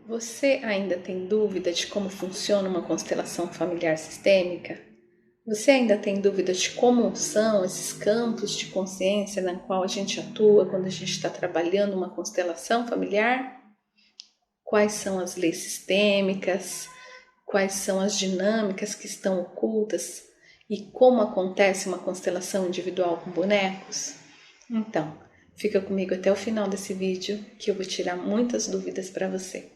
Você ainda tem dúvida de como funciona uma constelação familiar sistêmica? Você ainda tem dúvida de como são esses campos de consciência na qual a gente atua quando a gente está trabalhando uma constelação familiar? Quais são as leis sistêmicas? Quais são as dinâmicas que estão ocultas? E como acontece uma constelação individual com bonecos? Então, fica comigo até o final desse vídeo que eu vou tirar muitas dúvidas para você.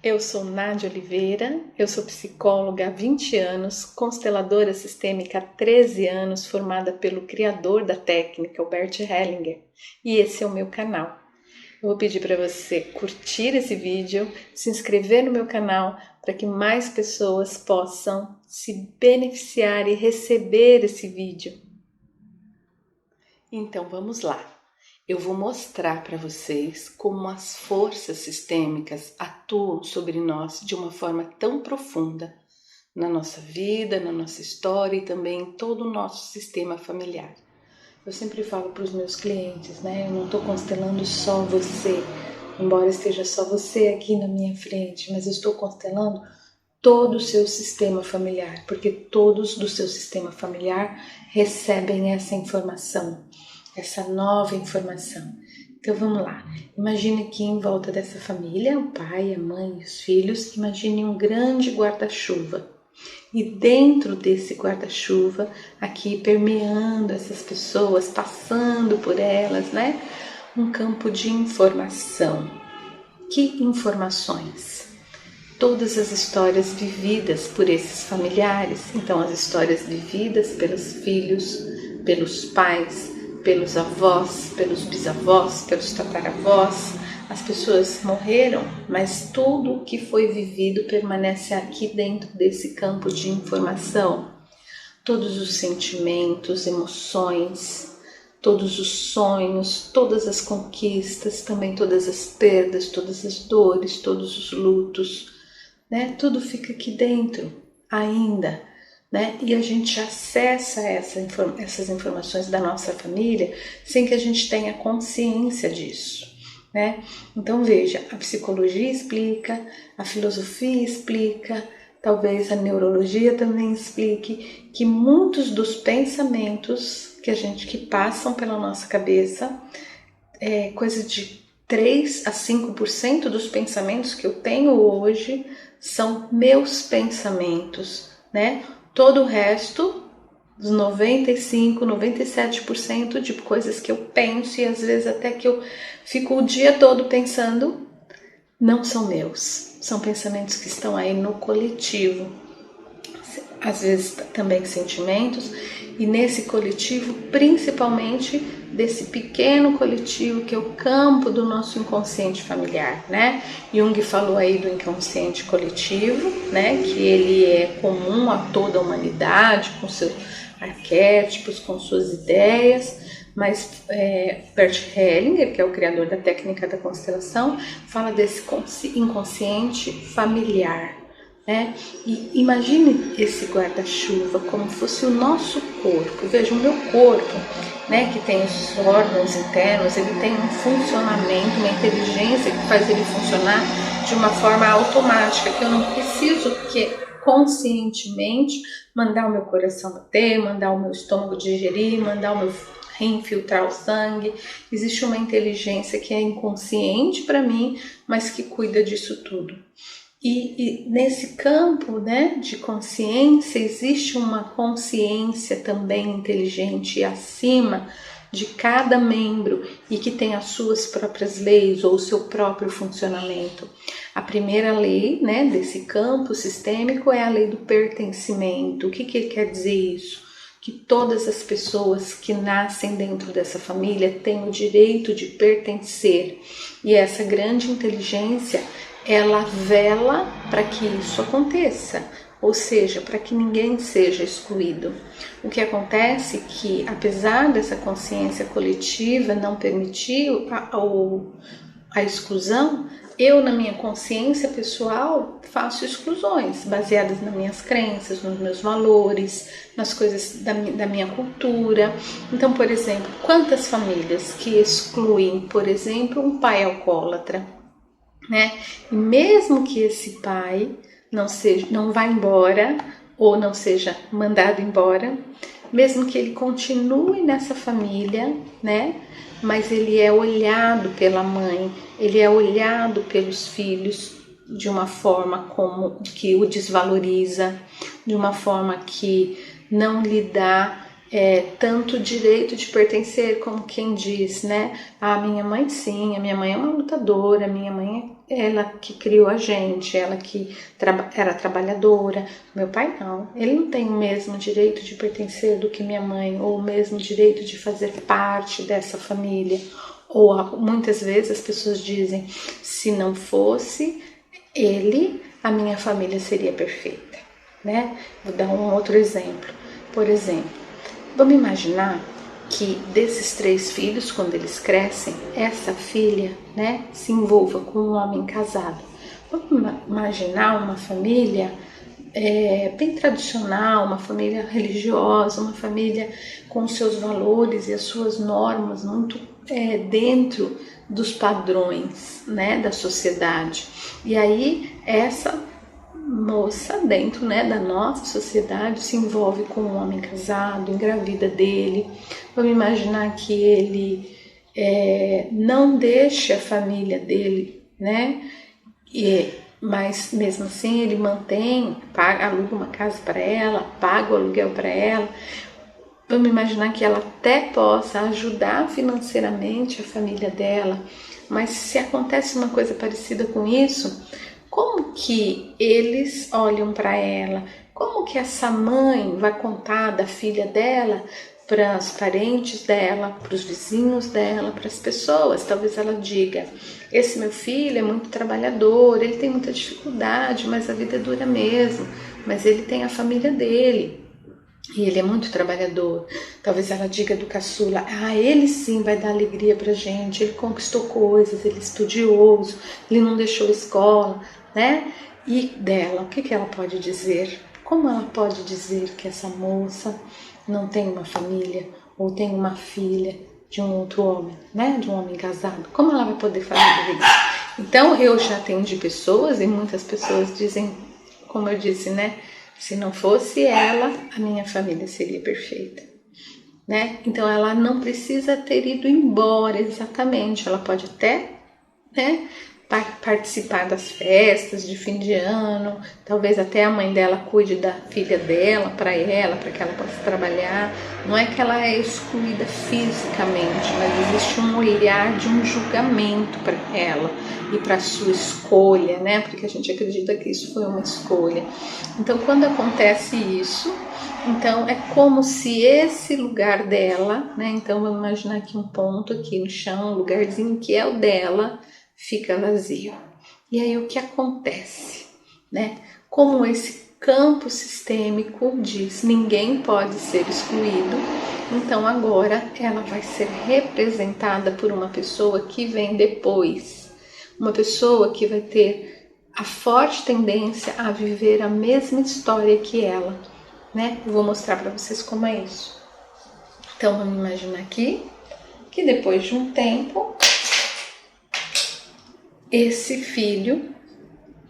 Eu sou Nádia Oliveira, eu sou psicóloga há 20 anos, consteladora sistêmica há 13 anos, formada pelo criador da técnica, o Bert Hellinger, e esse é o meu canal. Eu vou pedir para você curtir esse vídeo, se inscrever no meu canal para que mais pessoas possam se beneficiar e receber esse vídeo. Então vamos lá. Eu vou mostrar para vocês como as forças sistêmicas atuam sobre nós de uma forma tão profunda na nossa vida, na nossa história e também em todo o nosso sistema familiar. Eu sempre falo para os meus clientes, né? Eu não estou constelando só você, embora esteja só você aqui na minha frente, mas eu estou constelando todo o seu sistema familiar, porque todos do seu sistema familiar recebem essa informação, essa nova informação. Então vamos lá, imagine aqui em volta dessa família, o pai, a mãe e os filhos, imagine um grande guarda-chuva. E dentro desse guarda-chuva, aqui permeando essas pessoas, passando por elas, né? Um campo de informação. Que informações? Todas as histórias vividas por esses familiares. Então, as histórias vividas pelos filhos, pelos pais, pelos avós, pelos bisavós, pelos tataravós. As pessoas morreram, mas tudo o que foi vivido permanece aqui dentro desse campo de informação. Todos os sentimentos, emoções, todos os sonhos, todas as conquistas, também todas as perdas, todas as dores, todos os lutos, né? Tudo fica aqui dentro ainda. Né? E a gente acessa essas informações da nossa família sem que a gente tenha consciência disso, né? Então veja, a psicologia explica, a filosofia explica, talvez a neurologia também explique que muitos dos pensamentos que passam pela nossa cabeça, coisa de 3 a 5% dos pensamentos que eu tenho hoje são meus pensamentos, né? Todo o resto, os 95, 97% de coisas que eu penso e às vezes até que eu fico o dia todo pensando, não são meus. São pensamentos que estão aí no coletivo. Às vezes também sentimentos, e nesse coletivo, principalmente desse pequeno coletivo que é o campo do nosso inconsciente familiar, né? Jung falou aí do inconsciente coletivo, né? Que ele é comum a toda a humanidade, com seus arquétipos, com suas ideias, mas Bert Hellinger, que é o criador da técnica da constelação, fala desse inconsciente familiar. E imagine esse guarda-chuva como fosse o nosso corpo. Veja, o meu corpo, né, que tem os órgãos internos, ele tem um funcionamento, uma inteligência que faz ele funcionar de uma forma automática, que eu não preciso conscientemente mandar o meu coração bater, mandar o meu estômago digerir, mandar o meu rim filtrar o sangue. Existe uma inteligência que é inconsciente para mim, mas que cuida disso tudo. E nesse campo, né, de consciência, existe uma consciência também inteligente e acima de cada membro e que tem as suas próprias leis ou o seu próprio funcionamento. A primeira lei, né, desse campo sistêmico é a lei do pertencimento. O que quer dizer isso? Que todas as pessoas que nascem dentro dessa família têm o direito de pertencer. E essa grande inteligência, ela vela para que isso aconteça, ou seja, para que ninguém seja excluído. O que acontece é que, apesar dessa consciência coletiva não permitir a exclusão, eu, na minha consciência pessoal, faço exclusões baseadas nas minhas crenças, nos meus valores, nas coisas da minha cultura. Então, por exemplo, quantas famílias que excluem, por exemplo, um pai alcoólatra, né? E mesmo que esse pai não vá embora ou não seja mandado embora, mesmo que ele continue nessa família, né? Mas ele é olhado pela mãe, ele é olhado pelos filhos de uma forma como que o desvaloriza, de uma forma que não lhe dá tanto direito de pertencer, como quem diz, né? A minha mãe sim, a minha mãe é uma lutadora, a minha mãe é ela que criou a gente, ela que era trabalhadora. Meu pai não, ele não tem o mesmo direito de pertencer do que minha mãe, ou o mesmo direito de fazer parte dessa família. Ou muitas vezes as pessoas dizem, se não fosse ele, a minha família seria perfeita, né? Vou dar um outro exemplo. Por exemplo, vamos imaginar que desses 3 filhos, quando eles crescem, essa filha, né, se envolva com um homem casado. Vamos imaginar uma família bem tradicional, uma família religiosa, uma família com seus valores e as suas normas muito dentro dos padrões, né, da sociedade. E aí essa moça dentro, né, da nossa sociedade se envolve com um homem casado, engravida dele. Vamos imaginar que ele não deixa a família dele, né? Mas mesmo assim ele mantém, aluga uma casa para ela, paga o aluguel para ela. Vamos imaginar que ela até possa ajudar financeiramente a família dela, mas se acontece uma coisa parecida com isso, como que eles olham para ela? Como que essa mãe vai contar da filha dela para os parentes dela, para os vizinhos dela, para as pessoas? Talvez ela diga, esse meu filho é muito trabalhador, ele tem muita dificuldade, mas a vida é dura mesmo, mas ele tem a família dele. E ele é muito trabalhador. Talvez ela diga do caçula, ele sim vai dar alegria pra gente, ele conquistou coisas, ele é estudioso, ele não deixou escola, né? E dela, o que ela pode dizer? Como ela pode dizer que essa moça não tem uma família ou tem uma filha de um outro homem, né? De um homem casado? Como ela vai poder falar isso? Então, eu já atendi pessoas e muitas pessoas dizem, como eu disse, né? Se não fosse ela, a minha família seria perfeita, né? Então ela não precisa ter ido embora exatamente, ela pode até, né, participar das festas de fim de ano, talvez até a mãe dela cuide da filha dela, para que ela possa trabalhar. Não é que ela é excluída fisicamente, mas existe um olhar de um julgamento para ela e para a sua escolha, né? Porque a gente acredita que isso foi uma escolha. Então, quando acontece isso, então é como se esse lugar dela, né? Então, vamos imaginar aqui um ponto aqui no chão, um lugarzinho que é o dela, fica vazio. E aí o que acontece, né? Como esse campo sistêmico diz, ninguém pode ser excluído, então agora ela vai ser representada por uma pessoa que vem depois, uma pessoa que vai ter a forte tendência a viver a mesma história que ela, né? Eu vou mostrar para vocês como é isso. Então vamos imaginar aqui que depois de um tempo esse filho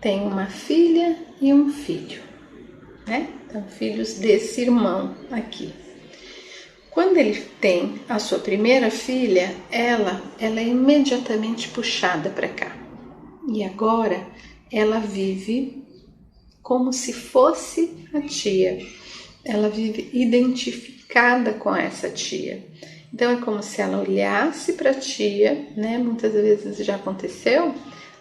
tem uma filha e um filho, né? Então, filhos desse irmão aqui. Quando ele tem a sua primeira filha, ela é imediatamente puxada para cá. E agora ela vive como se fosse a tia. Ela vive identificada com essa tia. Então é como se ela olhasse para a tia, né? Muitas vezes já aconteceu,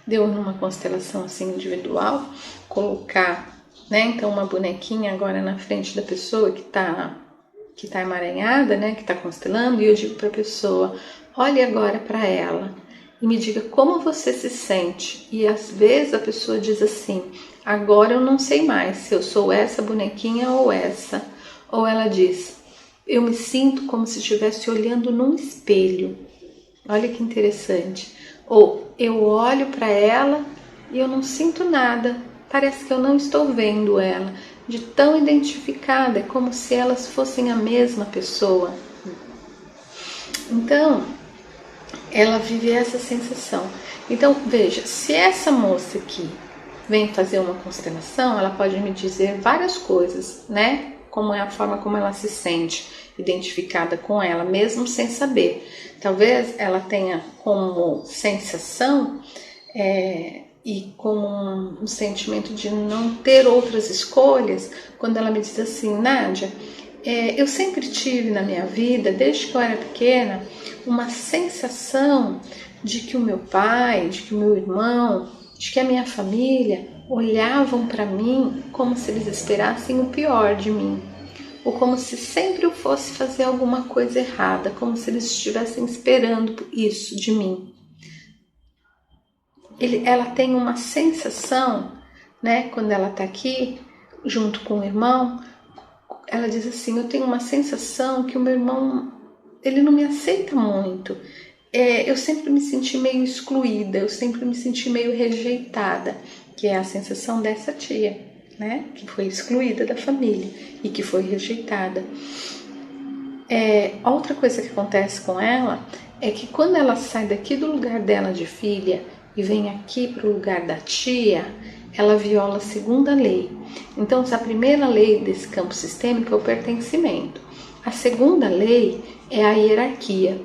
deu numa constelação assim individual, colocar, né? Então uma bonequinha agora na frente da pessoa que tá emaranhada, né? Que tá constelando, e eu digo para a pessoa, olhe agora para ela e me diga como você se sente. E às vezes a pessoa diz assim, agora eu não sei mais se eu sou essa bonequinha ou essa. Ou ela diz, eu me sinto como se estivesse olhando num espelho. Olha que interessante. Ou eu olho para ela e eu não sinto nada. Parece que eu não estou vendo ela. De tão identificada, é como se elas fossem a mesma pessoa. Então, ela vive essa sensação. Então, veja, se essa moça aqui vem fazer uma constelação, ela pode me dizer várias coisas, né? Como é a forma como ela se sente identificada com ela, mesmo sem saber. Talvez ela tenha como sensação e como um sentimento de não ter outras escolhas, quando ela me diz assim, Nádia, eu sempre tive na minha vida, desde que eu era pequena, uma sensação de que o meu pai, de que o meu irmão, de que a minha família olhavam para mim como se eles esperassem o pior de mim, ou como se sempre eu fosse fazer alguma coisa errada, como se eles estivessem esperando isso de mim. Ela tem uma sensação, né, quando ela está aqui, junto com o irmão, ela diz assim, eu tenho uma sensação que o meu irmão, ele não me aceita muito. Eu sempre me senti meio excluída, eu sempre me senti meio rejeitada, que é a sensação dessa tia, né, que foi excluída da família e que foi rejeitada. Outra coisa que acontece com ela é que quando ela sai daqui do lugar dela de filha e vem aqui para o lugar da tia, ela viola a segunda lei. Então, a primeira lei desse campo sistêmico é o pertencimento. A segunda lei é a hierarquia.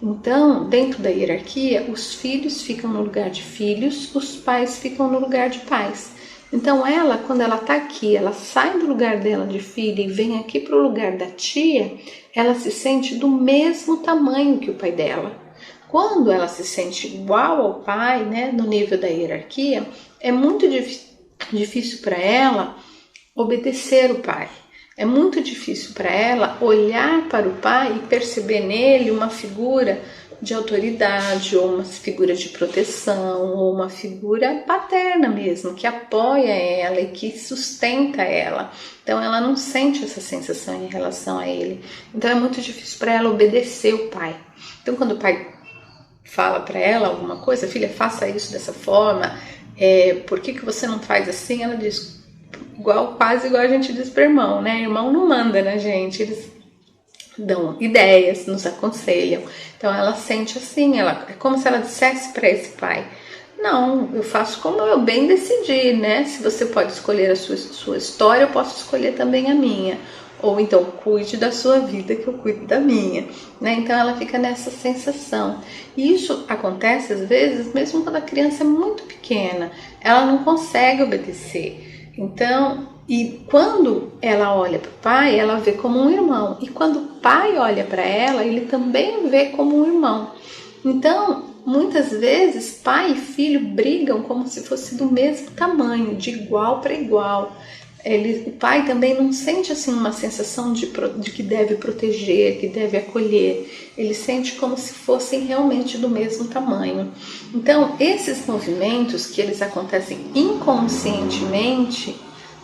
Então, dentro da hierarquia, os filhos ficam no lugar de filhos, os pais ficam no lugar de pais. Então, ela, quando ela está aqui, ela sai do lugar dela de filha e vem aqui para o lugar da tia, ela se sente do mesmo tamanho que o pai dela. Quando ela se sente igual ao pai, né, no nível da hierarquia, é muito difícil para ela obedecer o pai. É muito difícil para ela olhar para o pai e perceber nele uma figura de autoridade, ou uma figura de proteção, ou uma figura paterna mesmo, que apoia ela e que sustenta ela. Então ela não sente essa sensação em relação a ele. Então é muito difícil para ela obedecer o pai. Então quando o pai fala para ela alguma coisa, filha, faça isso dessa forma, por que você não faz assim? Ela diz, quase igual a gente diz para irmão, né? Irmão não manda na gente, eles dão ideias, nos aconselham. Então ela sente assim, é como se ela dissesse para esse pai, não, eu faço como eu bem decidi, né? Se você pode escolher a sua história, eu posso escolher também a minha. Ou então, cuide da sua vida que eu cuido da minha, né? Então ela fica nessa sensação. E isso acontece às vezes, mesmo quando a criança é muito pequena, ela não consegue obedecer. Então, e quando ela olha para o pai, ela vê como um irmão. E quando o pai olha para ela, ele também vê como um irmão. Então, muitas vezes, pai e filho brigam como se fosse do mesmo tamanho, de igual para igual. O pai também não sente assim uma sensação de que deve proteger, que deve acolher. Ele sente como se fossem realmente do mesmo tamanho. Então, esses movimentos que eles acontecem inconscientemente,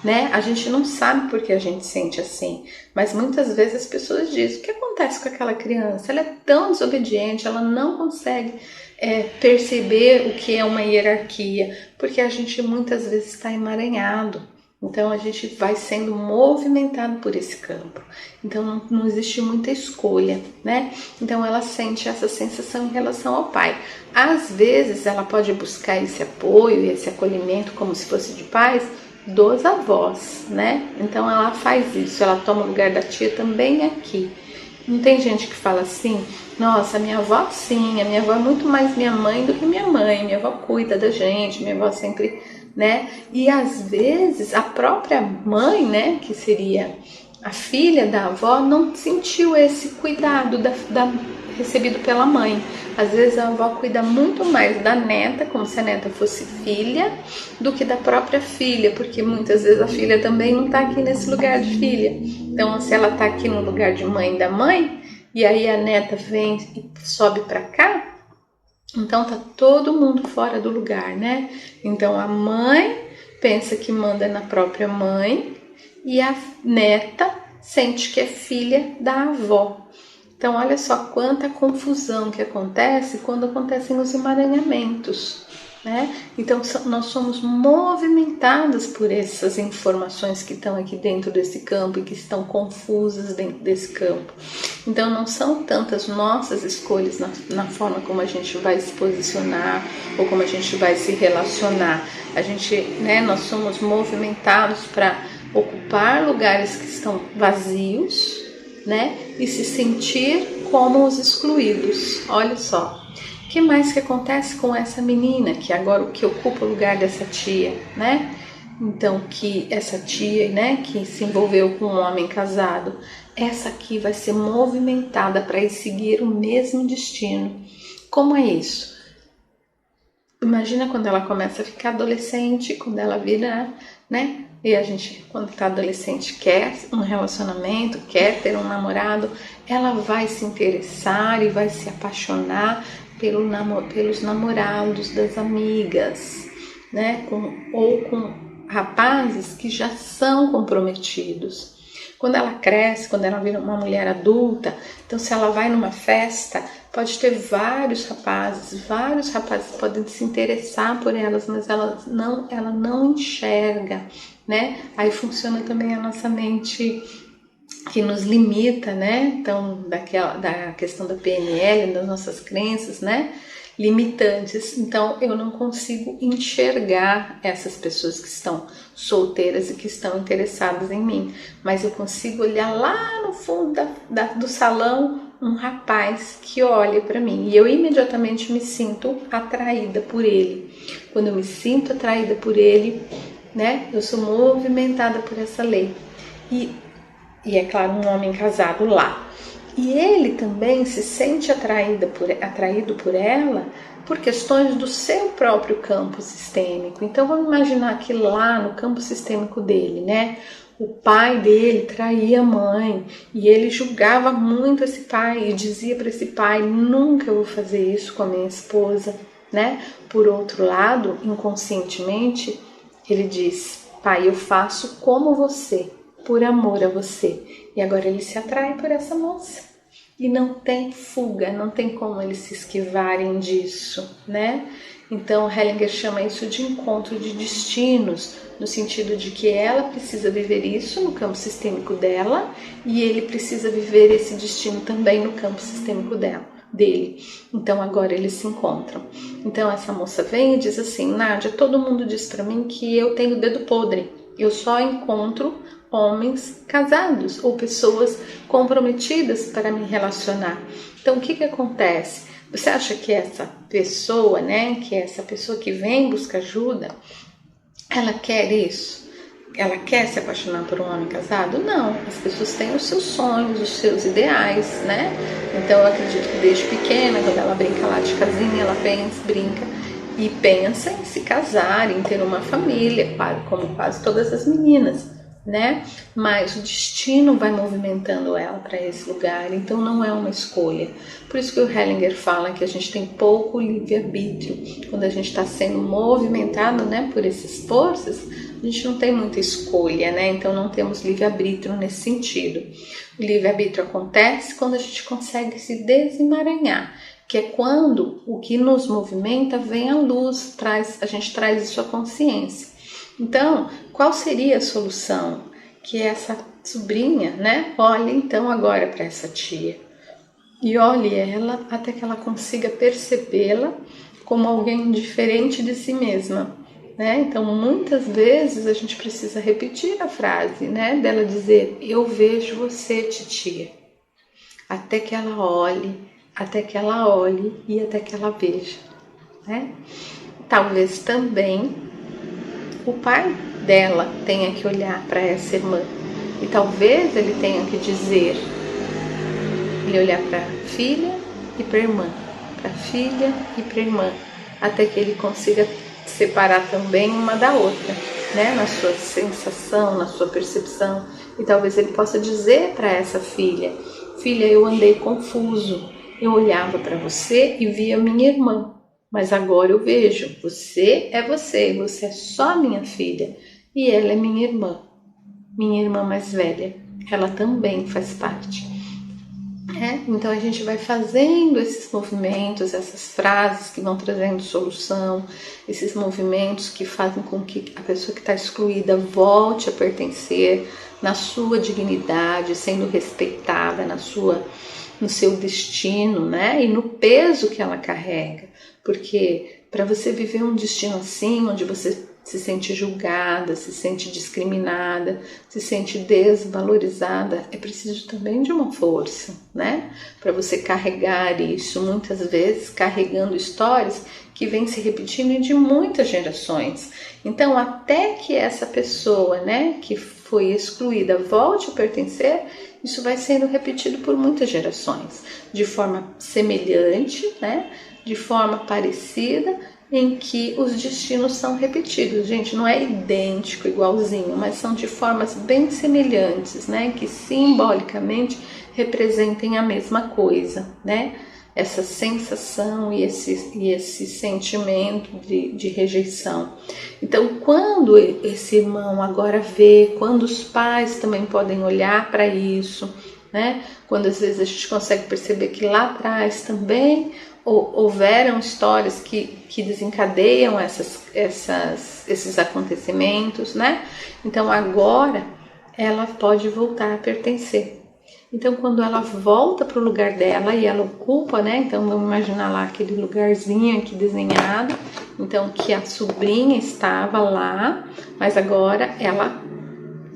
né? A gente não sabe por que a gente sente assim, mas muitas vezes as pessoas dizem, o que acontece com aquela criança? Ela é tão desobediente, ela não consegue perceber o que é uma hierarquia, porque a gente muitas vezes está emaranhado. Então a gente vai sendo movimentado por esse campo. Então não existe muita escolha, né? Então ela sente essa sensação em relação ao pai. Às vezes ela pode buscar esse apoio e esse acolhimento como se fosse de pais dos avós, né? Então ela faz isso, ela toma o lugar da tia também aqui. Não tem gente que fala assim, nossa, minha avó sim, a minha avó é muito mais minha mãe do que minha mãe avó cuida da gente, minha avó sempre, né? E às vezes a própria mãe, né, que seria a filha da avó, não sentiu esse cuidado recebido pela mãe. Às vezes a avó cuida muito mais da neta, como se a neta fosse filha, do que da própria filha, porque muitas vezes a filha também não está aqui nesse lugar de filha. Então, se ela está aqui no lugar de mãe da mãe, e aí a neta vem e sobe para cá, então tá todo mundo fora do lugar, né? Então a mãe pensa que manda na própria mãe e a neta sente que é filha da avó. Então olha só quanta confusão que acontece quando acontecem os emaranhamentos, né? Então nós somos movimentados por essas informações que estão aqui dentro desse campo e que estão confusas dentro desse campo. Então não são tantas nossas escolhas na forma como a gente vai se posicionar ou como a gente vai se relacionar. A gente, né, nós somos movimentados para ocupar lugares que estão vazios, né, e se sentir como os excluídos. Olha só. O que mais que acontece com essa menina que agora que ocupa o lugar dessa tia, né? Então que essa tia, né, que se envolveu com um homem casado, essa aqui vai ser movimentada para ir seguir o mesmo destino. Como é isso? Imagina quando ela começa a ficar adolescente, quando ela vira, né? E a gente, quando está adolescente, quer um relacionamento, quer ter um namorado, ela vai se interessar e vai se apaixonar pelos namorados das amigas, né? Ou com rapazes que já são comprometidos. Quando ela cresce, quando ela vira uma mulher adulta, então se ela vai numa festa, pode ter vários rapazes podem se interessar por elas, mas ela não enxerga, né? Aí funciona também a nossa mente que nos limita, né? Então, da questão da PNL, das nossas crenças, né? Limitantes. Então, eu não consigo enxergar essas pessoas que estão solteiras e que estão interessadas em mim, mas eu consigo olhar lá no fundo do salão um rapaz que olha para mim e eu imediatamente me sinto atraída por ele. Quando eu me sinto atraída por ele, né? Eu sou movimentada por essa lei. E é claro, um homem casado lá. E ele também se sente atraído por ela por questões do seu próprio campo sistêmico. Então vamos imaginar que lá no campo sistêmico dele, né? O pai dele traía a mãe e ele julgava muito esse pai e dizia para esse pai: nunca vou fazer isso com a minha esposa, né? Por outro lado, inconscientemente, ele diz: pai, eu faço como você, por amor a você. E agora ele se atrai por essa moça. E não tem fuga, não tem como eles se esquivarem disso, né? Então Hellinger chama isso de encontro de destinos, no sentido de que ela precisa viver isso no campo sistêmico dela e ele precisa viver esse destino também no campo sistêmico dele. Então agora eles se encontram. Então essa moça vem e diz assim: Nádia, todo mundo diz para mim que eu tenho dedo podre, eu só encontro homens casados ou pessoas comprometidas para me relacionar. Então o que acontece? Você acha que essa pessoa, né, que essa pessoa que vem buscar ajuda, ela quer isso? Ela quer se apaixonar por um homem casado? Não, as pessoas têm os seus sonhos, os seus ideais, né? Então eu acredito que desde pequena, quando ela brinca lá de casinha, ela brinca e pensa em se casar, em ter uma família, como quase todas as meninas, né? Mas o destino vai movimentando ela para esse lugar, então não é uma escolha. Por isso que o Hellinger fala que a gente tem pouco livre-arbítrio. Quando a gente está sendo movimentado, né, por essas forças, a gente não tem muita escolha, né? Então não temos livre-arbítrio nesse sentido. O livre-arbítrio acontece quando a gente consegue se desemaranhar, que é quando o que nos movimenta vem à luz, a gente traz isso à consciência. Então, qual seria a solução? Que essa sobrinha, né, olhe então agora para essa tia e olhe ela até que ela consiga percebê-la como alguém diferente de si mesma, né? Então, muitas vezes a gente precisa repetir a frase, né, dela dizer: eu vejo você, titia, até que ela olhe e até que ela veja, né? Talvez também o pai dela tenha que olhar para essa irmã e talvez ele tenha que dizer, ele olhar para a filha e para a irmã, até que ele consiga separar também uma da outra, né? Na sua sensação, na sua percepção. E talvez ele possa dizer para essa filha: filha, eu andei confuso, eu olhava para você e via minha irmã. Mas agora eu vejo, você é só minha filha e ela é minha irmã mais velha, ela também faz parte. né? Então a gente vai fazendo esses movimentos, essas frases que vão trazendo solução, esses movimentos que fazem com que a pessoa que está excluída volte a pertencer na sua dignidade, sendo respeitada no seu destino, né? E no peso que ela carrega. Porque para você viver um destino assim, onde você se sente julgada, se sente discriminada, se sente desvalorizada, é preciso também de uma força, né? Para você carregar isso, muitas vezes carregando histórias que vêm se repetindo de muitas gerações. Então, até que essa pessoa, né, que foi excluída, volte a pertencer, isso vai sendo repetido por muitas gerações, de forma semelhante, né, de forma parecida, em que os destinos são repetidos. Gente, não é idêntico, igualzinho, mas são de formas bem semelhantes, né? Que simbolicamente representem a mesma coisa, né? Essa sensação e esse sentimento de rejeição. Então, quando esse irmão agora vê, quando os pais também podem olhar para isso, né? Quando às vezes a gente consegue perceber que lá atrás também houveram histórias que desencadeiam esses acontecimentos, né? Então agora ela pode voltar a pertencer. Então quando ela volta para o lugar dela e ela ocupa, né? Então vamos imaginar lá aquele lugarzinho aqui desenhado, então que a sobrinha estava lá, mas agora ela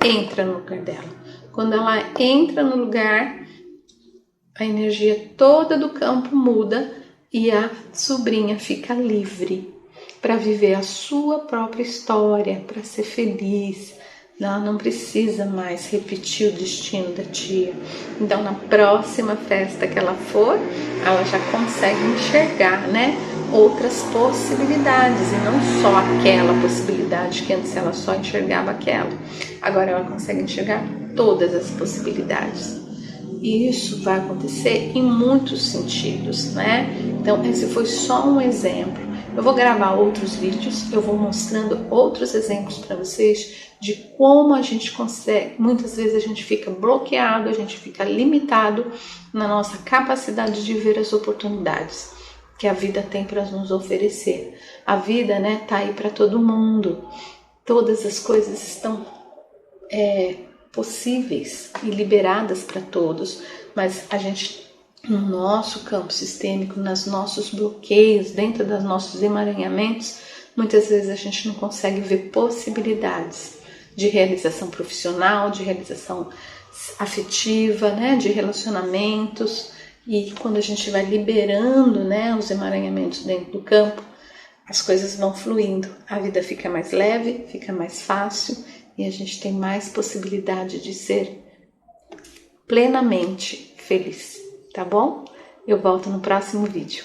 entra no lugar dela. Quando ela entra no lugar, a energia toda do campo muda e a sobrinha fica livre para viver a sua própria história, para ser feliz. Ela não precisa mais repetir o destino da tia. Então, na próxima festa que ela for, ela já consegue enxergar, né, outras possibilidades e não só aquela possibilidade que antes ela só enxergava aquela. Agora ela consegue enxergar todas as possibilidades. E isso vai acontecer em muitos sentidos, né? Então, esse foi só um exemplo. Eu vou gravar outros vídeos, eu vou mostrando outros exemplos para vocês de como a gente consegue. Muitas vezes a gente fica bloqueado, a gente fica limitado na nossa capacidade de ver as oportunidades que a vida tem para nos oferecer. A vida, né, tá aí para todo mundo. Todas as coisas estão possíveis e liberadas para todos, mas a gente, no nosso campo sistêmico, nos nossos bloqueios, dentro dos nossos emaranhamentos, muitas vezes a gente não consegue ver possibilidades de realização profissional, de realização afetiva, né, de relacionamentos. E quando a gente vai liberando, né, os emaranhamentos dentro do campo, as coisas vão fluindo, a vida fica mais leve, fica mais fácil e a gente tem mais possibilidade de ser plenamente feliz, tá bom? Eu volto no próximo vídeo.